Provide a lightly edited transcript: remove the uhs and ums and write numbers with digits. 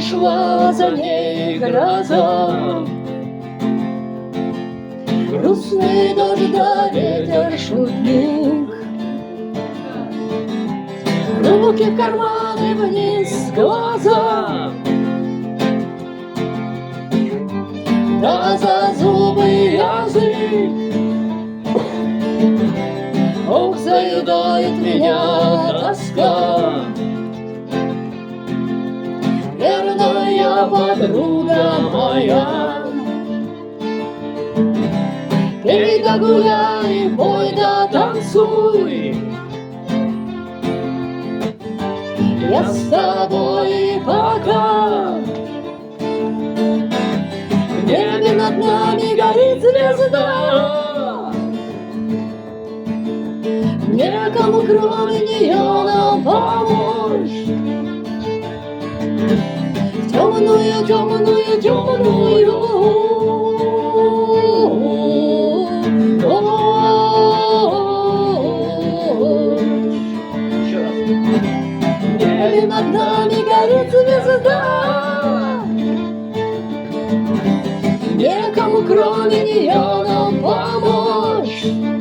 пришла за ней гроза. Грустный дождь да ветер шутник, руки в карманы, вниз глаза, да за зубы язык. Ох, заедает меня тоска, верная подруга моя. Пей да гуляй, пой да танцуй, я с тобой пока. В небе над нами горит звезда, некому кроме нее нам помочь. В темную, темную, темную в небе над нами горит звезда, некому кроме нее нам помочь.